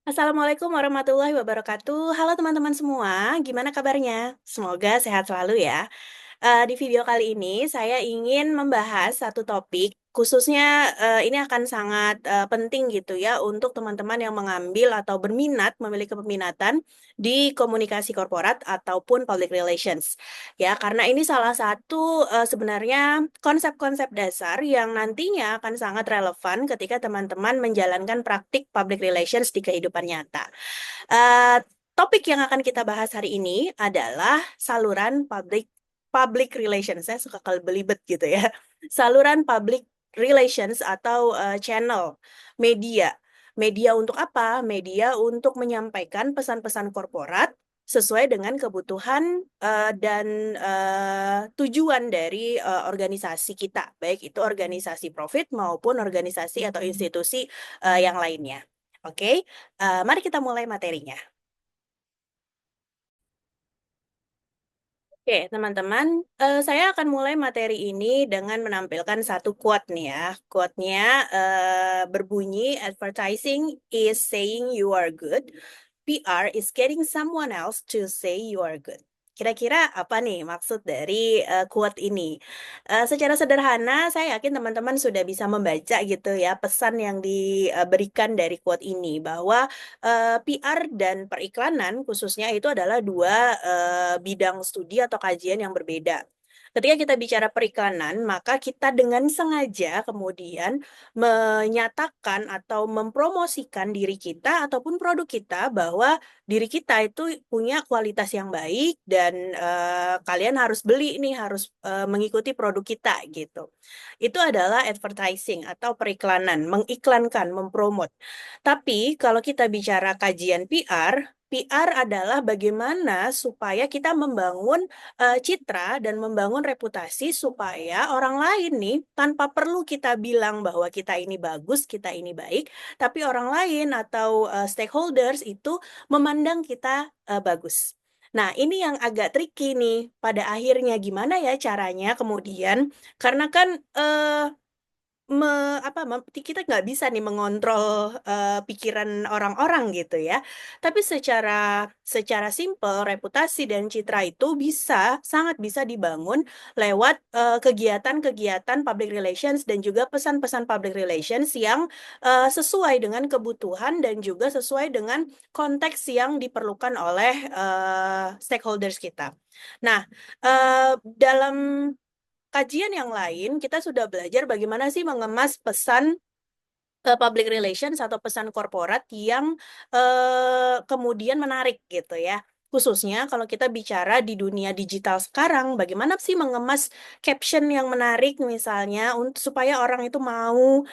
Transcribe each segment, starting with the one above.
Assalamualaikum warahmatullahi wabarakatuh. Halo teman-teman semua, gimana kabarnya? Semoga sehat selalu ya. Di video kali ini saya ingin membahas satu topik, khususnya ini akan sangat penting gitu ya untuk teman-teman yang mengambil atau berminat, memiliki peminatan di komunikasi korporat ataupun public relations. Ya, karena ini salah satu sebenarnya konsep-konsep dasar yang nantinya akan sangat relevan ketika teman-teman menjalankan praktik public relations di kehidupan nyata. Eh, Topik yang akan kita bahas hari ini adalah saluran public relations. Saya suka belibet gitu ya. Saluran public relations atau channel media. Media untuk apa? Media untuk menyampaikan pesan-pesan korporat sesuai dengan kebutuhan dan tujuan dari organisasi kita, baik itu organisasi profit maupun organisasi atau institusi yang lainnya. Oke, mari kita mulai materinya. Oke, teman-teman, saya akan mulai materi ini dengan menampilkan satu quote nih ya. Quote-nya berbunyi, "Advertising is saying you are good, PR is getting someone else to say you are good." Kira-kira apa nih maksud dari quote ini? Secara sederhana, saya yakin teman-teman sudah bisa membaca gitu ya pesan yang diberikan dari quote ini bahwa PR dan periklanan khususnya itu adalah dua bidang studi atau kajian yang berbeda. Ketika kita bicara periklanan, maka kita dengan sengaja kemudian menyatakan atau mempromosikan diri kita ataupun produk kita bahwa diri kita itu punya kualitas yang baik dan kalian harus beli nih, harus mengikuti produk kita gitu. Itu adalah advertising atau periklanan, mengiklankan, mempromot. Tapi kalau kita bicara kajian PR adalah bagaimana supaya kita membangun citra dan membangun reputasi supaya orang lain nih tanpa perlu kita bilang bahwa kita ini bagus, kita ini baik, tapi orang lain atau stakeholders itu memandang kita bagus. Nah, ini yang agak tricky nih pada akhirnya gimana ya caranya kemudian karena kan kita nggak bisa nih mengontrol pikiran orang-orang gitu ya. Tapi secara secara simpel reputasi dan citra itu sangat bisa dibangun lewat kegiatan-kegiatan public relations dan juga pesan-pesan public relations yang sesuai dengan kebutuhan dan juga sesuai dengan konteks yang diperlukan oleh stakeholders kita. Nah, dalam kajian yang lain, kita sudah belajar bagaimana sih mengemas pesan public relations atau pesan korporat yang kemudian menarik gitu ya. Khususnya kalau kita bicara di dunia digital sekarang, bagaimana sih mengemas caption yang menarik misalnya untuk supaya orang itu mau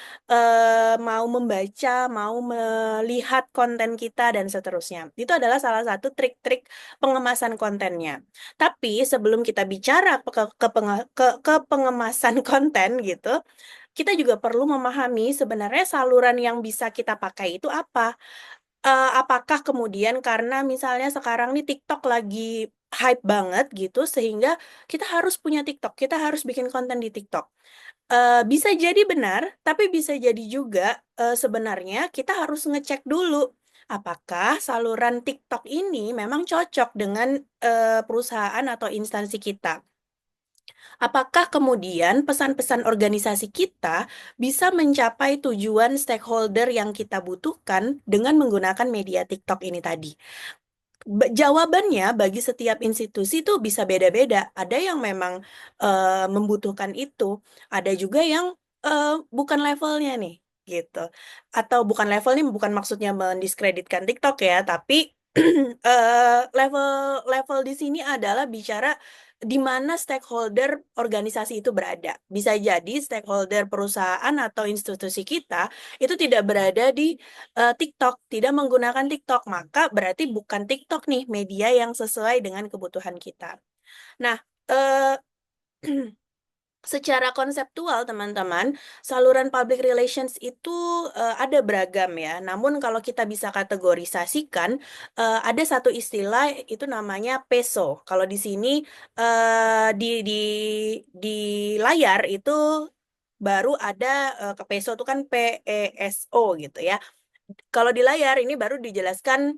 membaca, mau melihat konten kita dan seterusnya. Itu adalah salah satu trik-trik pengemasan kontennya. Tapi sebelum kita bicara ke pengemasan konten gitu, kita juga perlu memahami sebenarnya saluran yang bisa kita pakai itu apa. Apakah kemudian karena misalnya sekarang nih TikTok lagi hype banget gitu sehingga kita harus punya TikTok, kita harus bikin konten di TikTok. Bisa jadi benar, tapi bisa jadi juga sebenarnya kita harus ngecek dulu apakah saluran TikTok ini memang cocok dengan perusahaan atau instansi kita. Apakah kemudian pesan-pesan organisasi kita bisa mencapai tujuan stakeholder yang kita butuhkan dengan menggunakan media TikTok ini tadi? Jawabannya bagi setiap institusi itu bisa beda-beda. Ada yang memang membutuhkan itu, ada juga yang bukan levelnya nih, gitu. Atau bukan level nih, bukan maksudnya mendiskreditkan TikTok ya, tapi level level di sini adalah bicara di mana stakeholder organisasi itu berada. Bisa jadi stakeholder perusahaan atau institusi kita itu tidak berada di TikTok, tidak menggunakan TikTok, maka berarti bukan TikTok nih media yang sesuai dengan kebutuhan kita. Nah, eh, secara konseptual, teman-teman, saluran public relations itu ada beragam ya. Namun kalau kita bisa kategorisasikan, ada satu istilah itu namanya PESO. Kalau di sini di layar itu baru ada ke PESO itu kan PESO gitu ya. Kalau di layar ini baru dijelaskan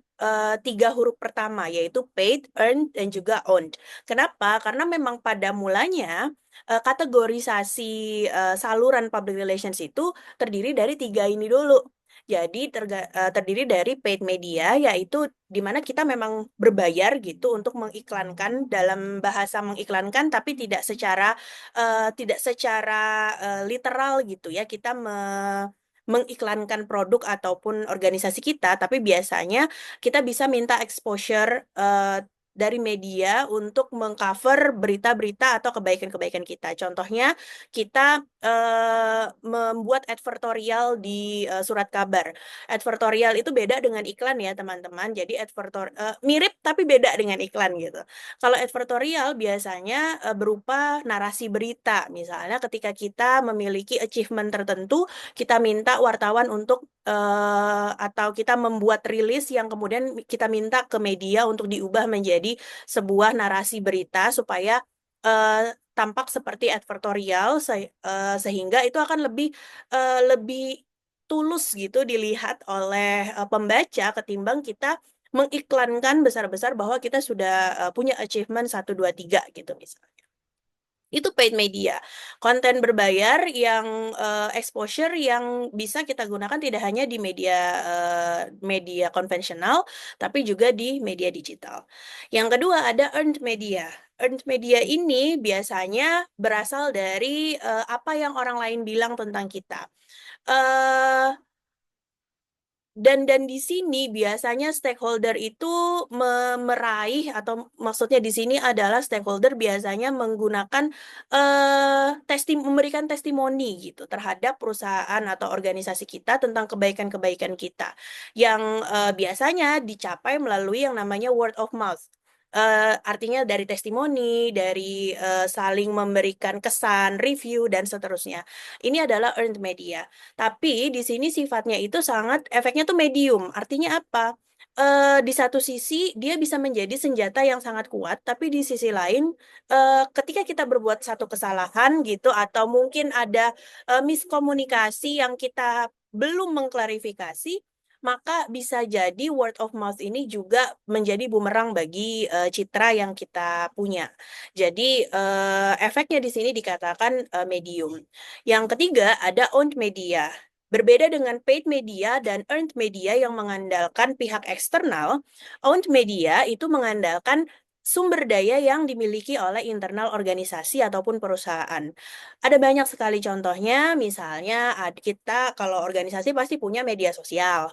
tiga huruf pertama, yaitu paid, earned, dan juga owned. Kenapa? Karena memang pada mulanya kategorisasi saluran public relations itu terdiri dari tiga ini dulu. Jadi terdiri dari paid media, yaitu di mana kita memang berbayar gitu untuk mengiklankan, dalam bahasa mengiklankan, tapi tidak secara literal gitu ya. Kita mengiklankan produk ataupun organisasi kita, tapi biasanya kita bisa minta exposure dari media untuk mengcover berita-berita atau kebaikan-kebaikan kita. Contohnya, kita membuat advertorial di surat kabar. Advertorial itu beda dengan iklan ya, teman-teman. Jadi mirip tapi beda dengan iklan gitu. Kalau advertorial biasanya berupa narasi berita. Misalnya ketika kita memiliki achievement tertentu, kita minta wartawan untuk atau kita membuat rilis yang kemudian kita minta ke media untuk diubah menjadi sebuah narasi berita supaya tampak seperti advertorial sehingga itu akan lebih tulus gitu dilihat oleh pembaca ketimbang kita mengiklankan besar-besar bahwa kita sudah punya achievement 1, 2, 3 gitu misalnya. Itu paid media, konten berbayar yang exposure yang bisa kita gunakan tidak hanya di media konvensional, tapi juga di media digital. Yang kedua ada earned media. Earned media ini biasanya berasal dari apa yang orang lain bilang tentang kita. Eh dan di sini biasanya stakeholder itu meraih, atau maksudnya di sini adalah stakeholder biasanya menggunakan memberikan testimoni gitu terhadap perusahaan atau organisasi kita tentang kebaikan-kebaikan kita yang biasanya dicapai melalui yang namanya word of mouth. Artinya dari testimoni, dari saling memberikan kesan, review, dan seterusnya. Ini adalah earned media. Tapi di sini sifatnya itu sangat, efeknya tuh medium. Artinya apa? Di satu sisi dia bisa menjadi senjata yang sangat kuat, tapi di sisi lain, ketika kita berbuat satu kesalahan gitu, atau mungkin ada miskomunikasi yang kita belum mengklarifikasi, maka bisa jadi word of mouth ini juga menjadi bumerang bagi citra yang kita punya. Jadi efeknya di sini dikatakan medium. Yang ketiga ada owned media. Berbeda dengan paid media dan earned media yang mengandalkan pihak eksternal, owned media itu mengandalkan sumber daya yang dimiliki oleh internal organisasi ataupun perusahaan. Ada banyak sekali contohnya, misalnya kita kalau organisasi pasti punya media sosial,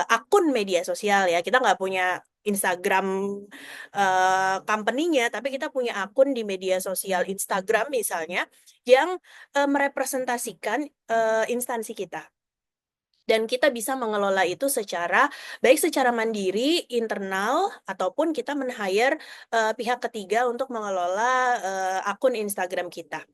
akun media sosial ya. Kita nggak punya Instagram company-nya, tapi kita punya akun di media sosial Instagram misalnya yang merepresentasikan instansi kita. Dan kita bisa mengelola itu baik secara mandiri, internal, ataupun kita men-hire pihak ketiga untuk mengelola akun Instagram kita.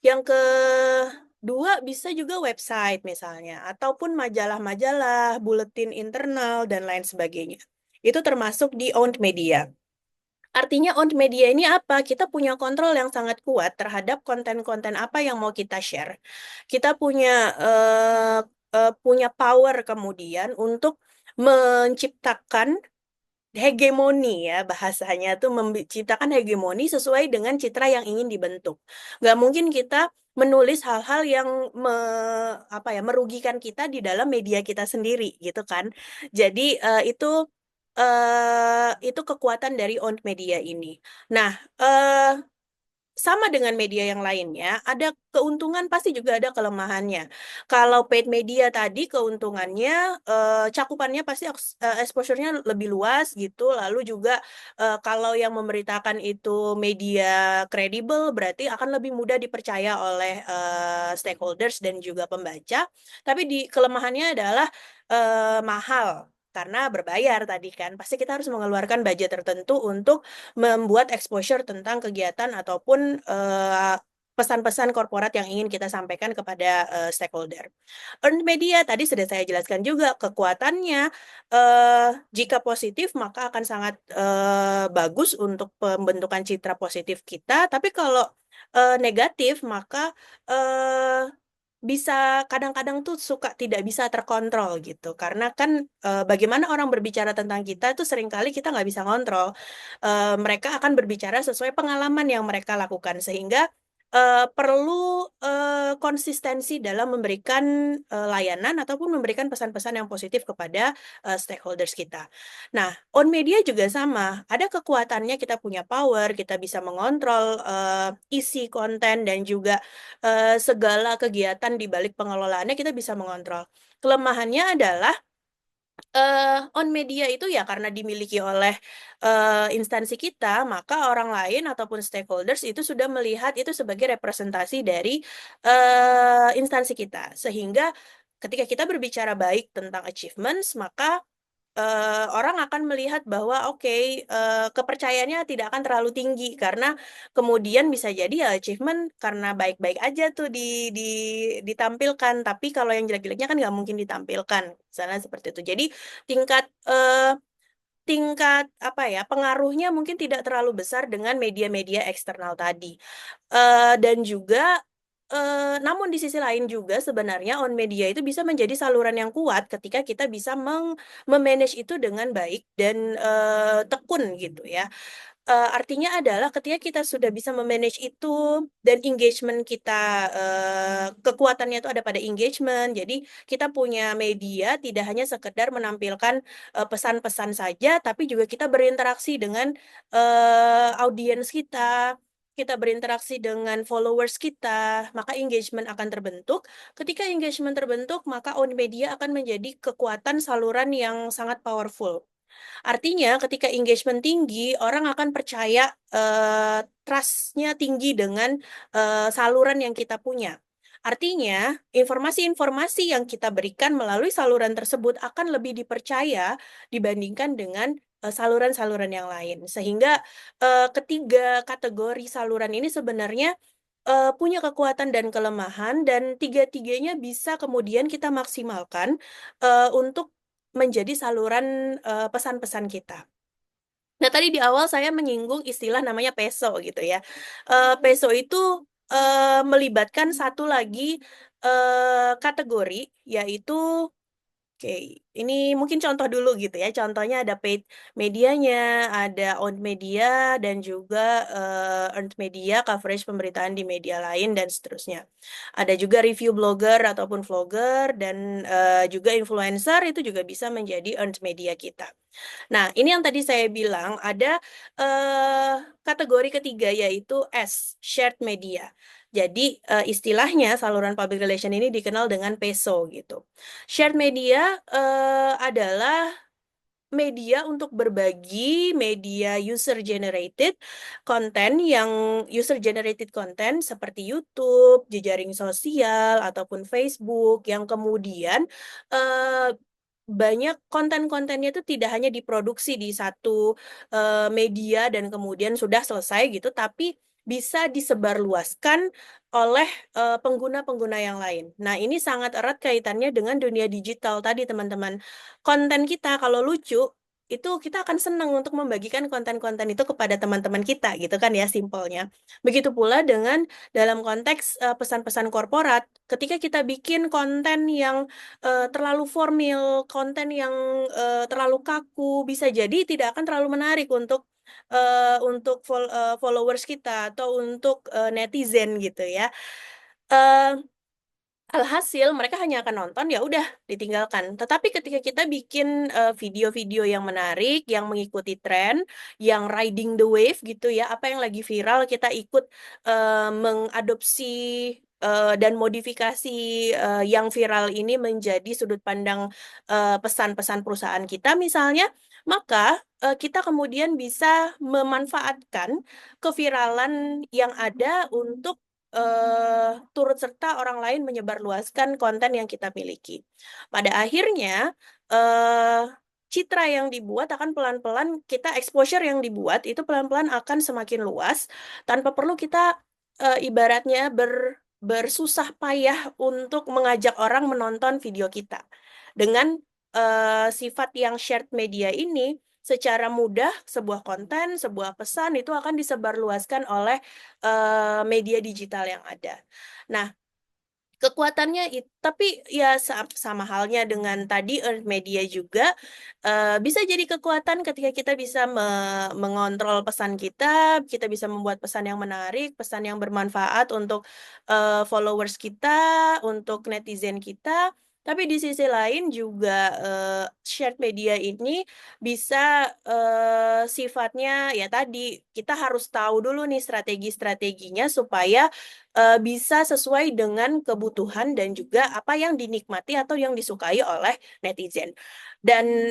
Yang kedua bisa juga website misalnya, ataupun majalah-majalah, buletin internal, dan lain sebagainya. Itu termasuk di owned media. Artinya owned media ini apa? Kita punya kontrol yang sangat kuat terhadap konten-konten apa yang mau kita share. Kita punya power kemudian untuk menciptakan hegemoni ya, bahasanya tuh menciptakan hegemoni sesuai dengan citra yang ingin dibentuk. Nggak mungkin kita menulis hal-hal yang merugikan kita di dalam media kita sendiri gitu kan. Jadi itu kekuatan dari owned media ini. Nah, sama dengan media yang lainnya, ada keuntungan pasti juga ada kelemahannya. Kalau paid media tadi keuntungannya, cakupannya pasti exposure-nya lebih luas gitu. Lalu juga kalau yang memberitakan itu media kredibel, berarti akan lebih mudah dipercaya oleh stakeholders dan juga pembaca. Tapi kelemahannya adalah mahal. Karena berbayar tadi kan, pasti kita harus mengeluarkan budget tertentu untuk membuat exposure tentang kegiatan ataupun pesan-pesan korporat yang ingin kita sampaikan kepada stakeholder. Earned media tadi sudah saya jelaskan juga kekuatannya. Jika positif maka akan sangat bagus untuk pembentukan citra positif kita. Tapi kalau negatif maka bisa kadang-kadang tuh suka tidak bisa terkontrol gitu. Karena kan, bagaimana orang berbicara tentang kita itu seringkali kita nggak bisa ngontrol. Mereka akan berbicara sesuai pengalaman yang mereka lakukan sehingga, perlu, konsistensi dalam memberikan, layanan ataupun memberikan pesan-pesan yang positif kepada, stakeholders kita. Nah, on media juga sama, ada kekuatannya kita punya power, kita bisa mengontrol, isi konten dan juga segala kegiatan di balik pengelolaannya kita bisa mengontrol. Kelemahannya adalah, on media itu ya karena dimiliki oleh, instansi kita, maka orang lain ataupun stakeholders itu sudah melihat itu sebagai representasi dari, instansi kita. Sehingga ketika kita berbicara baik tentang achievements, maka orang akan melihat bahwa oke, kepercayaannya tidak akan terlalu tinggi karena kemudian bisa jadi ya achievement karena baik-baik aja tuh ditampilkan, tapi kalau yang jelek-jeleknya kan nggak mungkin ditampilkan, misalnya seperti itu. Jadi tingkat, tingkat apa ya, pengaruhnya mungkin tidak terlalu besar dengan media-media eksternal tadi. Dan juga, namun di sisi lain juga sebenarnya on media itu bisa menjadi saluran yang kuat ketika kita bisa me-manage itu dengan baik dan, tekun gitu ya. Artinya adalah ketika kita sudah bisa me-manage itu dan engagement kita, kekuatannya itu ada pada engagement, jadi kita punya media tidak hanya sekedar menampilkan, pesan-pesan saja, tapi juga kita berinteraksi dengan, audiens kita berinteraksi dengan followers kita, maka engagement akan terbentuk. Ketika engagement terbentuk, maka on media akan menjadi kekuatan saluran yang sangat powerful. Artinya ketika engagement tinggi, orang akan percaya, trust-nya tinggi dengan, saluran yang kita punya. Artinya, informasi-informasi yang kita berikan melalui saluran tersebut akan lebih dipercaya dibandingkan dengan, saluran-saluran yang lain. Sehingga, ketiga kategori saluran ini sebenarnya, punya kekuatan dan kelemahan dan tiga-tiganya bisa kemudian kita maksimalkan, untuk menjadi saluran, pesan-pesan kita. Nah, tadi di awal saya menyinggung istilah namanya peso gitu ya. Peso itu, melibatkan satu lagi, kategori yaitu oke, ini mungkin contoh dulu gitu ya, contohnya ada paid medianya, ada owned media, dan juga, earned media, coverage pemberitaan di media lain, dan seterusnya. Ada juga review blogger ataupun vlogger, dan, juga influencer itu juga bisa menjadi earned media kita. Nah, ini yang tadi saya bilang ada, kategori ketiga yaitu S, shared media. Jadi, istilahnya saluran public relation ini dikenal dengan PESO gitu. Shared media, adalah media untuk berbagi media user generated konten yang user generated content seperti YouTube, jejaring sosial, ataupun Facebook yang kemudian, eee, banyak konten-kontennya itu tidak hanya diproduksi di satu, media dan kemudian sudah selesai gitu, tapi bisa disebarluaskan oleh, pengguna-pengguna yang lain. Nah, ini sangat erat kaitannya dengan dunia digital tadi, teman-teman. Konten kita kalau lucu, itu kita akan senang untuk membagikan konten-konten itu kepada teman-teman kita gitu kan ya simpelnya. Begitu pula dengan dalam konteks, pesan-pesan korporat, ketika kita bikin konten yang, terlalu formil, konten yang, terlalu kaku, bisa jadi tidak akan terlalu menarik untuk followers kita atau untuk, netizen gitu ya. Eee Alhasil mereka hanya akan nonton, ya udah ditinggalkan. Tetapi ketika kita bikin, video-video yang menarik, yang mengikuti tren, yang riding the wave gitu ya, apa yang lagi viral kita ikut, mengadopsi, dan modifikasi, yang viral ini menjadi sudut pandang, pesan-pesan perusahaan kita misalnya, maka, kita kemudian bisa memanfaatkan keviralan yang ada untuk turut serta orang lain menyebarluaskan konten yang kita miliki. Pada akhirnya, citra yang dibuat akan pelan-pelan kita exposure yang dibuat itu pelan-pelan akan semakin luas, tanpa perlu kita, ibaratnya bersusah payah untuk mengajak orang menonton video kita. Dengan, sifat yang shared media ini, secara mudah sebuah konten, sebuah pesan itu akan disebarluaskan oleh media digital yang ada. Nah, Kekuatannya tapi ya sama halnya dengan tadi earned media juga, bisa jadi kekuatan ketika kita bisa mengontrol pesan kita, kita bisa membuat pesan yang menarik, pesan yang bermanfaat untuk, followers kita, untuk netizen kita. Tapi di sisi lain juga, shared media ini bisa, sifatnya ya tadi, kita harus tahu dulu nih strategi-strateginya supaya bisa sesuai dengan kebutuhan dan juga apa yang dinikmati atau yang disukai oleh netizen. Dan,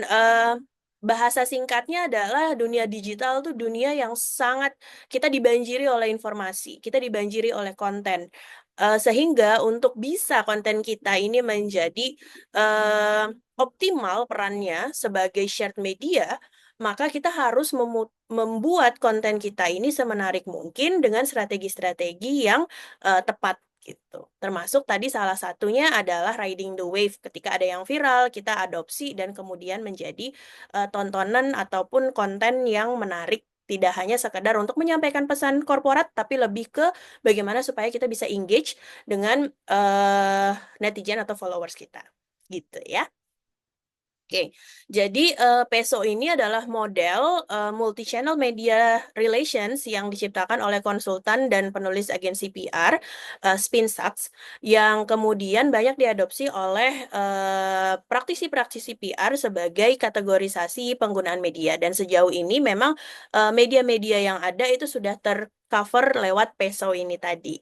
bahasa singkatnya adalah dunia digital tuh dunia yang sangat kita dibanjiri oleh informasi, kita dibanjiri oleh konten, sehingga untuk bisa konten kita ini menjadi, optimal perannya sebagai shared media, maka kita harus membuat konten kita ini semenarik mungkin dengan strategi-strategi yang tepat gitu. Termasuk tadi salah satunya adalah riding the wave, ketika ada yang viral, kita adopsi dan kemudian menjadi, tontonan ataupun konten yang menarik, tidak hanya sekedar untuk menyampaikan pesan korporat, tapi lebih ke bagaimana supaya kita bisa engage dengan, netizen atau followers kita, gitu ya. Oke, jadi, Peso ini adalah model, multi-channel media relations yang diciptakan oleh konsultan dan penulis agensi PR, Spinsucks, yang kemudian banyak diadopsi oleh, praktisi-praktisi PR sebagai kategorisasi penggunaan media. Dan sejauh ini memang, media-media yang ada itu sudah tercover lewat Peso ini tadi.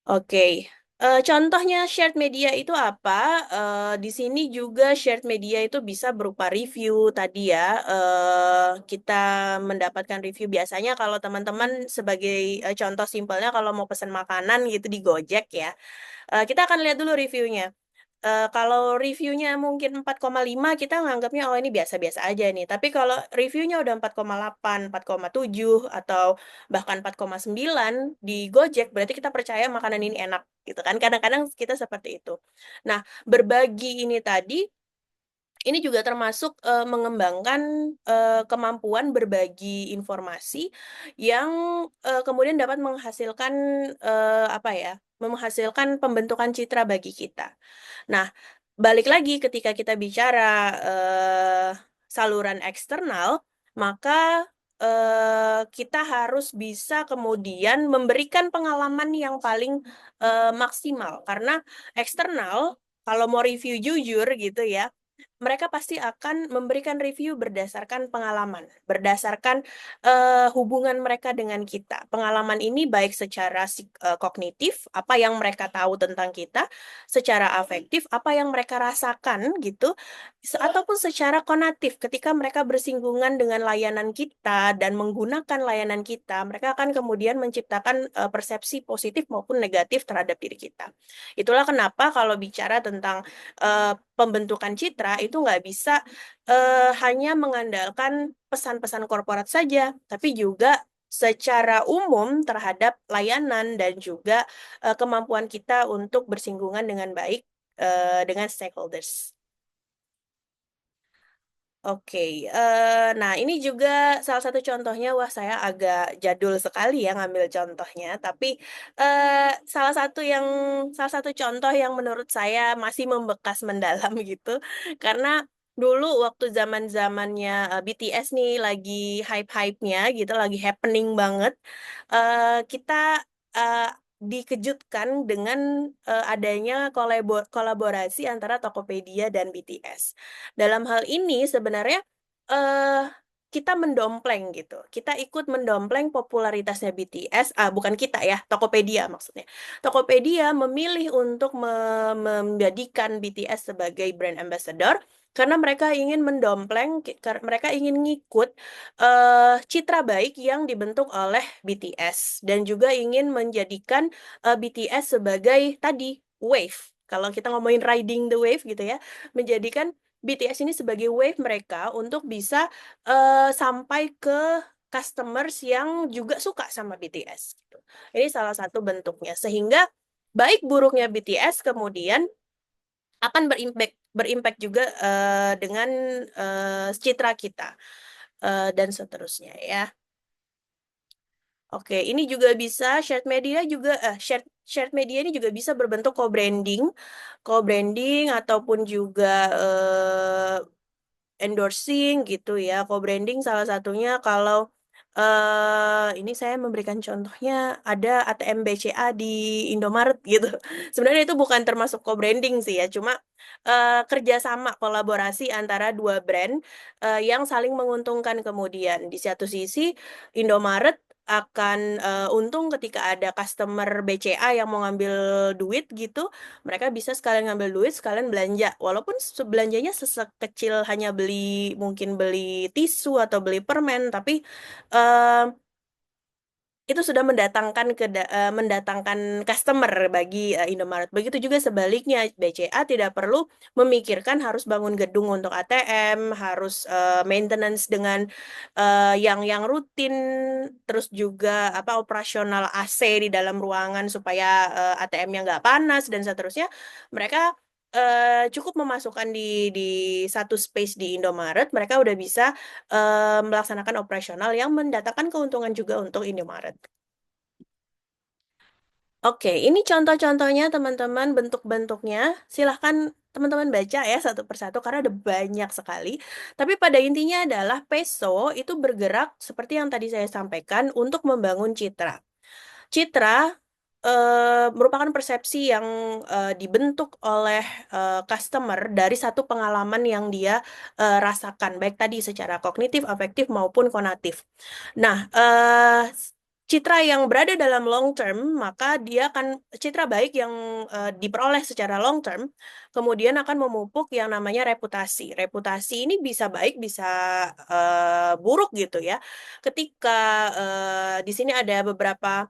Oke, contohnya shared media itu apa? Di sini juga shared media itu bisa berupa review tadi ya, kita mendapatkan review biasanya kalau teman-teman sebagai, contoh simpelnya kalau mau pesan makanan gitu di Gojek ya, kita akan lihat dulu reviewnya. Kalau reviewnya mungkin 4,5 kita nganggapnya, "Oh ini biasa-biasa aja nih." Tapi kalau reviewnya udah 4,8, 4,7, atau bahkan 4,9 di Gojek, berarti kita percaya makanan ini enak, gitu kan. Kadang-kadang kita seperti itu. Nah, berbagi ini tadi, ini juga termasuk, mengembangkan, kemampuan berbagi informasi yang, kemudian dapat menghasilkan, apa ya, menghasilkan pembentukan citra bagi kita. Nah, balik lagi ketika kita bicara, saluran eksternal, maka, kita harus bisa kemudian memberikan pengalaman yang paling, maksimal. Karena eksternal, kalau mau review jujur gitu ya, mereka pasti akan memberikan review berdasarkan pengalaman, berdasarkan, hubungan mereka dengan kita. Pengalaman ini baik secara kognitif, apa yang mereka tahu tentang kita, secara afektif, apa yang mereka rasakan gitu, ataupun secara konatif ketika mereka bersinggungan dengan layanan kita dan menggunakan layanan kita, mereka akan kemudian menciptakan, persepsi positif maupun negatif terhadap diri kita. Itulah kenapa kalau bicara tentang, pembentukan citra itu nggak bisa, hanya mengandalkan pesan-pesan korporat saja, tapi juga secara umum terhadap layanan dan juga, kemampuan kita untuk bersinggungan dengan baik, dengan stakeholders. Oke, nah ini juga salah satu contohnya, wah saya agak jadul sekali ya ngambil contohnya, tapi, salah satu contoh yang menurut saya masih membekas mendalam gitu, karena dulu waktu zaman-zamannya, BTS nih lagi hype-hype-nya gitu, lagi happening banget, kita, dikejutkan dengan, adanya kolaborasi antara Tokopedia dan BTS. Dalam hal ini sebenarnya, eee, kita mendompleng gitu, kita ikut mendompleng popularitasnya BTS, bukan kita ya, Tokopedia maksudnya. Tokopedia memilih untuk menjadikan BTS sebagai brand ambassador, karena mereka ingin mendompleng mereka ingin ngikut, citra baik yang dibentuk oleh BTS dan juga ingin menjadikan, BTS sebagai tadi, wave. Kalau kita ngomongin riding the wave gitu ya, menjadikan BTS ini sebagai wave mereka untuk bisa, sampai ke customers yang juga suka sama BTS gitu. Ini salah satu bentuknya, sehingga baik buruknya BTS kemudian akan berimpact juga, dengan, citra kita, dan seterusnya ya. Oke, ini juga bisa shared media juga shared shared media ini juga bisa berbentuk co-branding ataupun juga endorsing gitu ya. Co-branding salah satunya kalau ini saya memberikan contohnya ada ATM BCA di Indomaret gitu. Sebenarnya itu bukan termasuk co-branding sih ya, cuma kerjasama kolaborasi antara dua brand yang saling menguntungkan kemudian. Di satu sisi Indomaret akan untung ketika ada customer BCA yang mau ngambil duit gitu, mereka bisa sekalian ngambil duit, sekalian belanja. Walaupun belanjanya sekecil hanya mungkin beli tisu atau beli permen, tapi eh, itu sudah mendatangkan customer bagi Indomaret. Begitu juga sebaliknya, BCA tidak perlu memikirkan harus bangun gedung untuk ATM, harus maintenance dengan yang rutin, terus juga apa operasional AC di dalam ruangan supaya ATM-nya nggak panas dan seterusnya. Mereka cukup memasukkan di satu space di Indomaret, mereka udah bisa melaksanakan operasional yang mendatangkan keuntungan juga untuk Indomaret. Oke, ini contoh-contohnya teman-teman, bentuk-bentuknya. Silahkan teman-teman baca ya satu persatu karena ada banyak sekali. Tapi pada intinya adalah peso itu bergerak seperti yang tadi saya sampaikan untuk membangun citra. Citra merupakan persepsi yang dibentuk oleh customer dari satu pengalaman yang dia rasakan, baik tadi secara kognitif, afektif maupun konatif. Nah, citra yang berada dalam long term, maka dia akan citra baik yang diperoleh secara long term, kemudian akan memupuk yang namanya reputasi. Reputasi ini bisa baik, bisa buruk gitu ya. Ketika di sini ada beberapa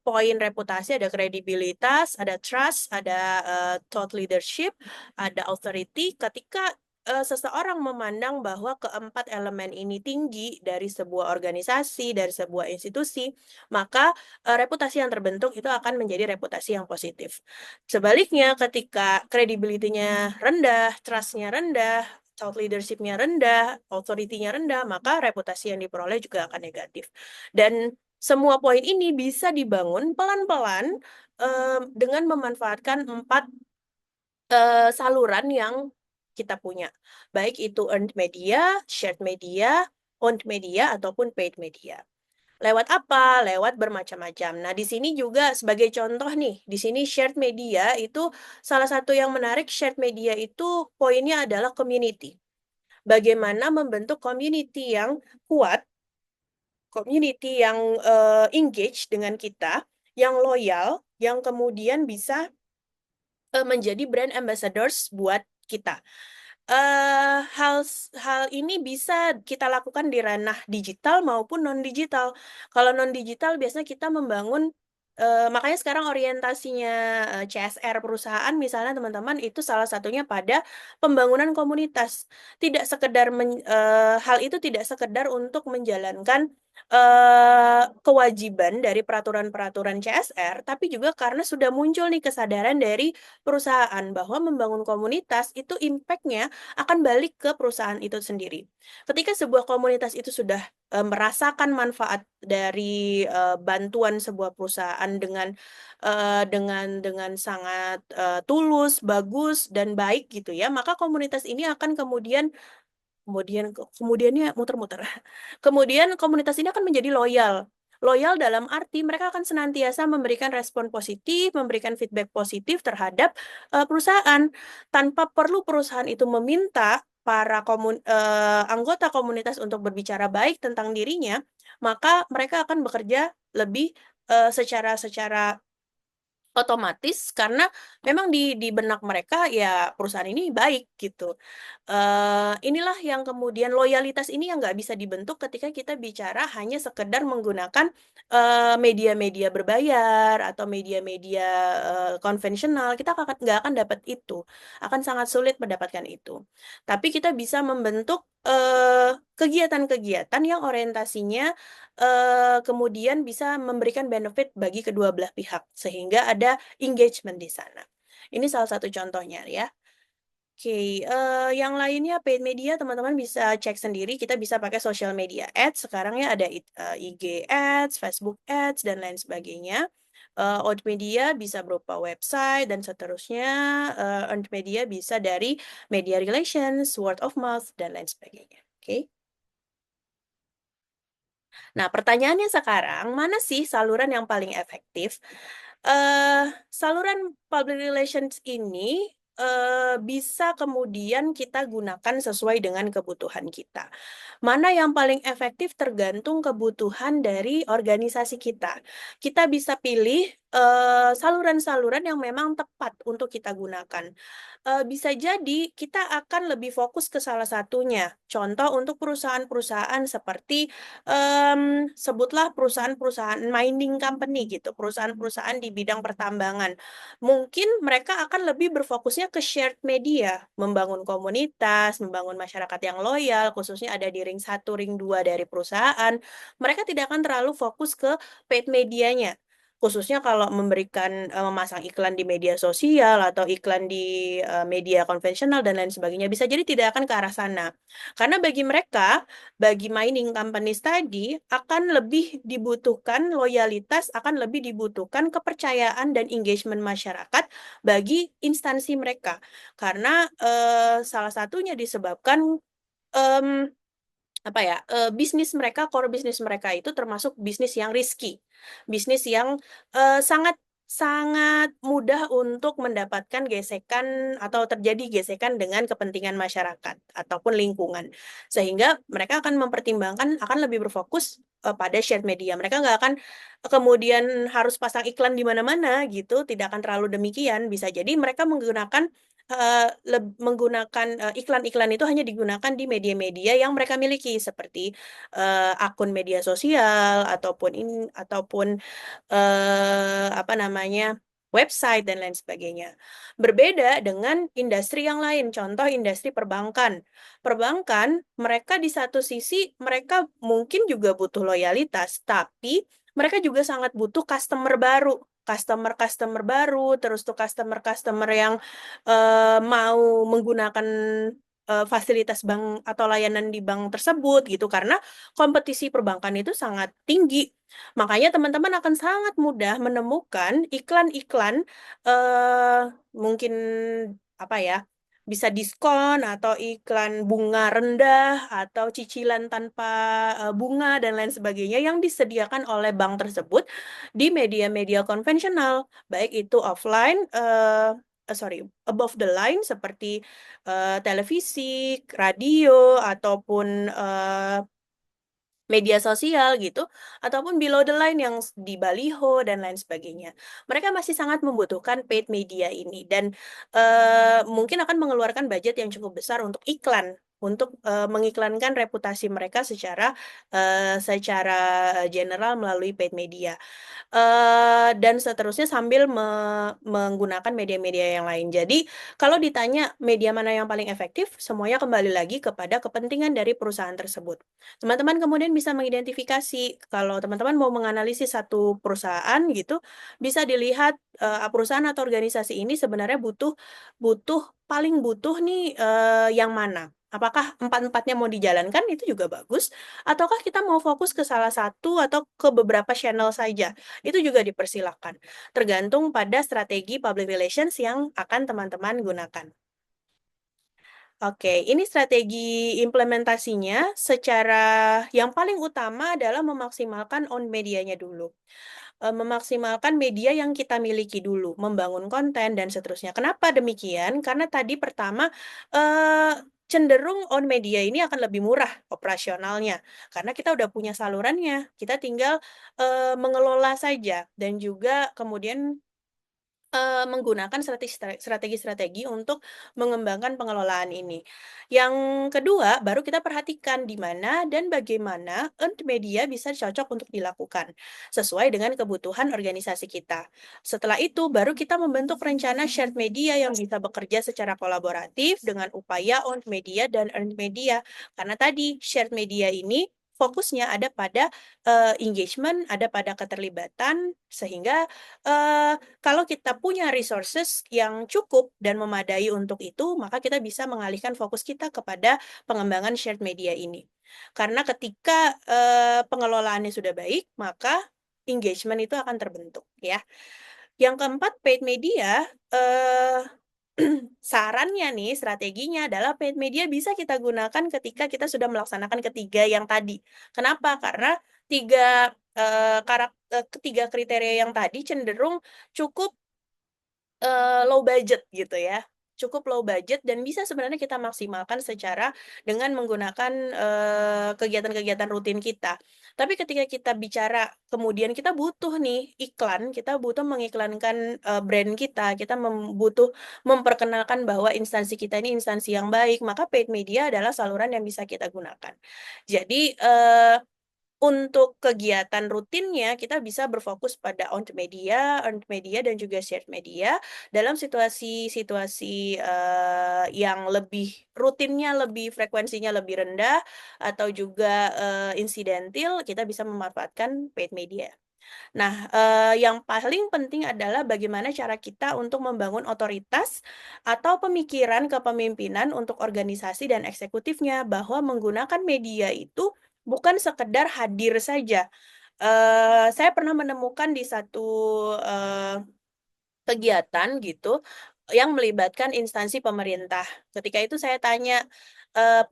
poin reputasi, ada kredibilitas, ada trust, ada thought leadership, ada authority. Ketika seseorang memandang bahwa keempat elemen ini tinggi dari sebuah organisasi, dari sebuah institusi, maka reputasi yang terbentuk itu akan menjadi reputasi yang positif. Sebaliknya, ketika credibility-nya rendah, trust-nya rendah, thought leadership-nya rendah, authority-nya rendah, maka reputasi yang diperoleh juga akan negatif. Dan semua poin ini bisa dibangun pelan-pelan dengan memanfaatkan 4 saluran yang kita punya. Baik itu earned media, shared media, owned media, ataupun paid media. Lewat apa? Lewat bermacam-macam. Nah, di sini juga sebagai contoh nih, di sini shared media itu salah satu yang menarik, shared media itu poinnya adalah community. Bagaimana membentuk community yang kuat, community yang engage dengan kita, yang loyal, yang kemudian bisa menjadi brand ambassadors buat kita. Hal ini bisa kita lakukan di ranah digital maupun non-digital. Kalau non-digital biasanya kita membangun, makanya sekarang orientasinya CSR perusahaan misalnya teman-teman itu salah satunya pada pembangunan komunitas. Tidak sekedar hal itu tidak sekedar untuk menjalankan kewajiban dari peraturan-peraturan CSR, tapi juga karena sudah muncul nih kesadaran dari perusahaan bahwa membangun komunitas itu impact-nya akan balik ke perusahaan itu sendiri. Ketika sebuah komunitas itu sudah merasakan manfaat dari bantuan sebuah perusahaan dengan sangat tulus, bagus dan baik gitu ya, maka komunitas ini akan kemudiannya muter-muter. Kemudian komunitas ini akan menjadi loyal. Loyal dalam arti mereka akan senantiasa memberikan respon positif, memberikan feedback positif terhadap perusahaan tanpa perlu perusahaan itu meminta para anggota komunitas untuk berbicara baik tentang dirinya, maka mereka akan bekerja lebih secara otomatis karena memang di benak mereka ya perusahaan ini baik gitu. Inilah yang kemudian loyalitas ini yang nggak bisa dibentuk ketika kita bicara hanya sekedar menggunakan media-media berbayar atau media-media konvensional. Kita nggak akan dapat itu, akan sangat sulit mendapatkan itu. Tapi kita bisa membentuk kegiatan-kegiatan yang orientasinya kemudian bisa memberikan benefit bagi kedua belah pihak, sehingga ada engagement di sana. Ini salah satu contohnya ya. Oke, yang lainnya paid media teman-teman bisa cek sendiri. Kita bisa pakai social media ads. Sekarang ya ada IG ads, Facebook ads, dan lain sebagainya. Owned media bisa berupa website dan seterusnya, earned media bisa dari media relations, word of mouth, dan lain sebagainya, oke? Nah, pertanyaannya sekarang, mana sih saluran yang paling efektif? Saluran public relations ini, bisa kemudian kita gunakan sesuai dengan kebutuhan kita. Mana yang paling efektif tergantung kebutuhan dari organisasi kita. Kita bisa pilih, saluran-saluran yang memang tepat untuk kita gunakan. Bisa jadi kita akan lebih fokus ke salah satunya. Contoh untuk perusahaan-perusahaan seperti, sebutlah perusahaan-perusahaan mining company gitu, perusahaan-perusahaan di bidang pertambangan. Mungkin mereka akan lebih berfokusnya ke shared media, membangun komunitas, membangun masyarakat yang loyal, khususnya ada di ring 1, ring 2 dari perusahaan. Mereka tidak akan terlalu fokus ke paid medianya. Khususnya kalau memberikan memasang iklan di media sosial atau iklan di, media konvensional dan lain sebagainya, bisa jadi tidak akan ke arah sana. Karena bagi mereka, bagi mining companies tadi, akan lebih dibutuhkan loyalitas, akan lebih dibutuhkan kepercayaan dan engagement masyarakat bagi instansi mereka. Karena, salah satunya disebabkan, mmm apa ya, bisnis mereka, core bisnis mereka itu termasuk bisnis yang risky, bisnis yang, sangat sangat mudah untuk mendapatkan gesekan atau terjadi gesekan dengan kepentingan masyarakat ataupun lingkungan. Sehingga mereka akan mempertimbangkan akan lebih berfokus, pada shared media. Mereka nggak akan kemudian harus pasang iklan di mana-mana gitu, tidak akan terlalu demikian. Bisa jadi mereka menggunakan menggunakan, iklan-iklan itu hanya digunakan di media-media yang mereka miliki seperti, akun media sosial ataupun, apa namanya, website dan lain sebagainya. Berbeda dengan industri yang lain, contoh industri perbankan. Perbankan, mereka di satu sisi mereka mungkin juga butuh loyalitas, tapi mereka juga sangat butuh customer-customer baru, terus tuh customer-customer yang mau menggunakan, fasilitas bank atau layanan di bank tersebut gitu, karena kompetisi perbankan itu sangat tinggi. Makanya teman-teman akan sangat mudah menemukan iklan-iklan, mungkin apa ya, bisa diskon atau iklan bunga rendah atau cicilan tanpa, bunga dan lain sebagainya yang disediakan oleh bank tersebut di media-media konvensional, baik itu offline, sorry, above the line seperti, televisi, radio, ataupun, media sosial gitu, ataupun below the line yang di baliho dan lain sebagainya. Mereka masih sangat membutuhkan paid media ini dan, mungkin akan mengeluarkan budget yang cukup besar untuk iklan, untuk, mengiklankan reputasi mereka secara general melalui paid media. Dan seterusnya sambil menggunakan media-media yang lain. Jadi, kalau ditanya media mana yang paling efektif, semuanya kembali lagi kepada kepentingan dari perusahaan tersebut. Teman-teman kemudian bisa mengidentifikasi, kalau teman-teman mau menganalisis satu perusahaan gitu, bisa dilihat, perusahaan atau organisasi ini sebenarnya butuh butuh paling butuh nih, yang mana? Apakah empat-empatnya mau dijalankan, itu juga bagus, ataukah kita mau fokus ke salah satu atau ke beberapa channel saja? Itu juga dipersilahkan, tergantung pada strategi public relations yang akan teman-teman gunakan. Oke, ini strategi implementasinya secara yang paling utama adalah memaksimalkan on medianya dulu. Memaksimalkan media yang kita miliki dulu, membangun konten dan seterusnya. Kenapa demikian? Karena tadi pertama, cenderung on media ini akan lebih murah operasionalnya, karena kita udah punya salurannya, kita tinggal, mengelola saja dan juga kemudian menggunakan strategi-strategi untuk mengembangkan pengelolaan ini. Yang kedua, baru kita perhatikan di mana dan bagaimana earned media bisa cocok untuk dilakukan, sesuai dengan kebutuhan organisasi kita. Setelah itu, baru kita membentuk rencana shared media yang bisa bekerja secara kolaboratif dengan upaya owned media dan earned media. Karena tadi, shared media ini fokusnya ada pada, engagement, ada pada keterlibatan, sehingga, kalau kita punya resources yang cukup dan memadai untuk itu, maka kita bisa mengalihkan fokus kita kepada pengembangan shared media ini. Karena ketika, pengelolaannya sudah baik, maka engagement itu akan terbentuk ya. Yang keempat paid media, sarannya nih, strateginya adalah paid media bisa kita gunakan ketika kita sudah melaksanakan ketiga yang tadi. Kenapa? Karena ketiga kriteria yang tadi cenderung cukup low budget gitu ya, cukup low budget dan bisa sebenarnya kita maksimalkan secara dengan menggunakan, kegiatan-kegiatan rutin kita. Tapi ketika kita bicara kemudian kita butuh nih iklan, kita butuh mengiklankan, brand kita butuh memperkenalkan bahwa instansi kita ini instansi yang baik, maka paid media adalah saluran yang bisa kita gunakan. Jadi, untuk kegiatan rutinnya, kita bisa berfokus pada earned media dan juga shared media. Dalam situasi-situasi, yang lebih rutinnya lebih frekuensinya lebih rendah atau juga, insidentil, kita bisa memanfaatkan paid media. Nah, yang paling penting adalah bagaimana cara kita untuk membangun otoritas atau pemikiran kepemimpinan untuk organisasi dan eksekutifnya, bahwa menggunakan media itu bukan sekedar hadir saja. Saya pernah menemukan di satu, kegiatan gitu, yang melibatkan instansi pemerintah. Ketika itu saya tanya,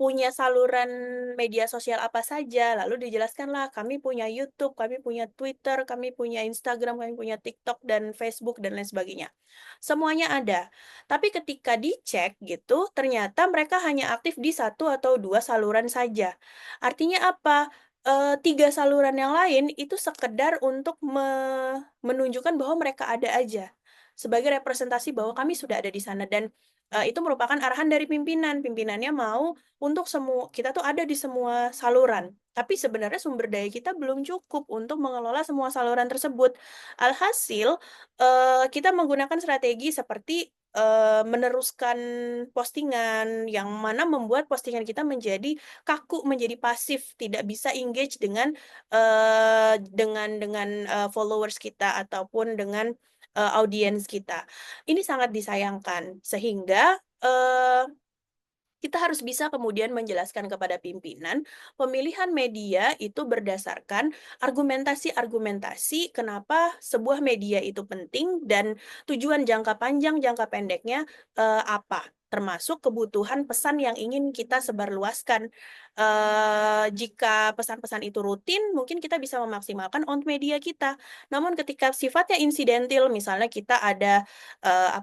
"Punya saluran media sosial apa saja?" Lalu dijelaskanlah, "Kami punya YouTube, kami punya Twitter, kami punya Instagram, kami punya TikTok dan Facebook dan lain sebagainya." Semuanya ada. Tapi ketika dicek gitu, ternyata mereka hanya aktif di satu atau 2 saluran saja. Artinya apa? 3 saluran yang lain itu sekedar untuk menunjukkan bahwa mereka ada aja. Sebagai representasi bahwa kami sudah ada di sana dan, itu merupakan arahan dari pimpinan. Pimpinannya mau untuk kita tuh ada di semua saluran, tapi sebenarnya sumber daya kita belum cukup untuk mengelola semua saluran tersebut. Alhasil, kita menggunakan strategi seperti, meneruskan postingan, yang mana membuat postingan kita menjadi kaku, menjadi pasif, tidak bisa engage dengan followers kita ataupun dengan audiens kita. Ini sangat disayangkan, sehingga, kita harus bisa kemudian menjelaskan kepada pimpinan, pemilihan media itu berdasarkan argumentasi-argumentasi kenapa sebuah media itu penting dan tujuan jangka panjang, jangka pendeknya, apa. Termasuk kebutuhan pesan yang ingin kita sebarluaskan. Jika pesan-pesan itu rutin, mungkin kita bisa memaksimalkan owned media kita. Namun ketika sifatnya insidentil, misalnya kita ada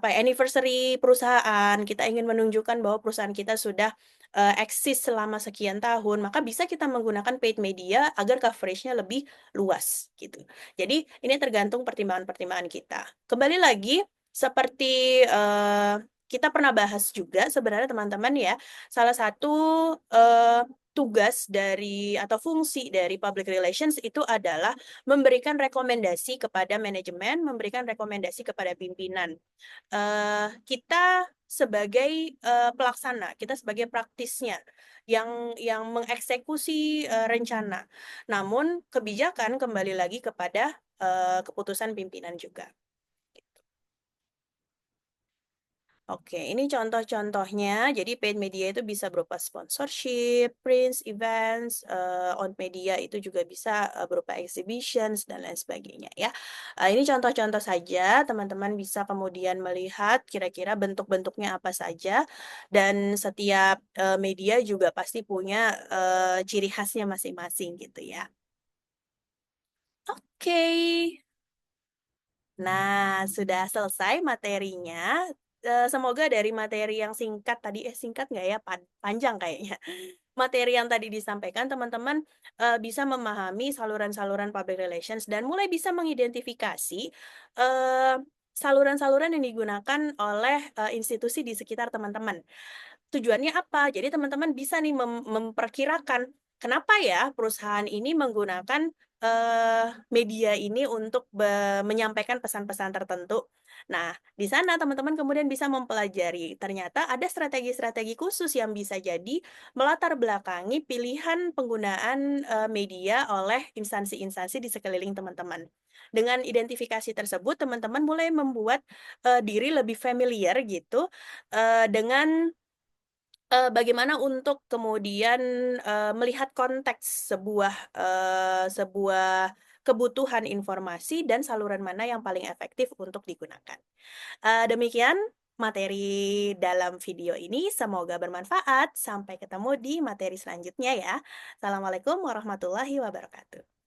anniversary perusahaan, kita ingin menunjukkan bahwa perusahaan kita sudah, eksis selama sekian tahun, maka bisa kita menggunakan paid media agar coverage-nya lebih luas, gitu. Jadi ini tergantung pertimbangan-pertimbangan kita. Kembali lagi, seperti, kita pernah bahas juga sebenarnya teman-teman ya, salah satu, tugas dari atau fungsi dari public relations itu adalah memberikan rekomendasi kepada manajemen, memberikan rekomendasi kepada pimpinan. Kita sebagai, pelaksana, kita sebagai praktisnya yang mengeksekusi, rencana. Namun kebijakan kembali lagi kepada, keputusan pimpinan juga. Oke, ini contoh-contohnya. Jadi paid media itu bisa berupa sponsorship, prints, events, on media itu juga bisa, berupa exhibitions dan lain sebagainya ya. Ini contoh-contoh saja, teman-teman bisa kemudian melihat kira-kira bentuk-bentuknya apa saja dan setiap, media juga pasti punya, ciri khasnya masing-masing gitu ya. Oke. Nah, sudah selesai materinya, semoga dari materi yang singkat tadi singkat nggak ya? Panjang kayaknya. Materi yang tadi disampaikan teman-teman, bisa memahami saluran-saluran public relations dan mulai bisa mengidentifikasi, saluran-saluran yang digunakan oleh, institusi di sekitar teman-teman. Tujuannya apa? Jadi teman-teman bisa nih memperkirakan, kenapa ya perusahaan ini menggunakan, media ini untuk menyampaikan pesan-pesan tertentu. Nah, di sana teman-teman kemudian bisa mempelajari, ternyata ada strategi-strategi khusus yang bisa jadi melatar belakangi pilihan penggunaan, media oleh instansi-instansi di sekeliling teman-teman. Dengan identifikasi tersebut, teman-teman mulai membuat, diri lebih familiar gitu, dengan bagaimana untuk kemudian, melihat konteks sebuah kebutuhan informasi dan saluran mana yang paling efektif untuk digunakan. Demikian materi dalam video ini, semoga bermanfaat. Sampai ketemu di materi selanjutnya ya. Assalamualaikum warahmatullahi wabarakatuh.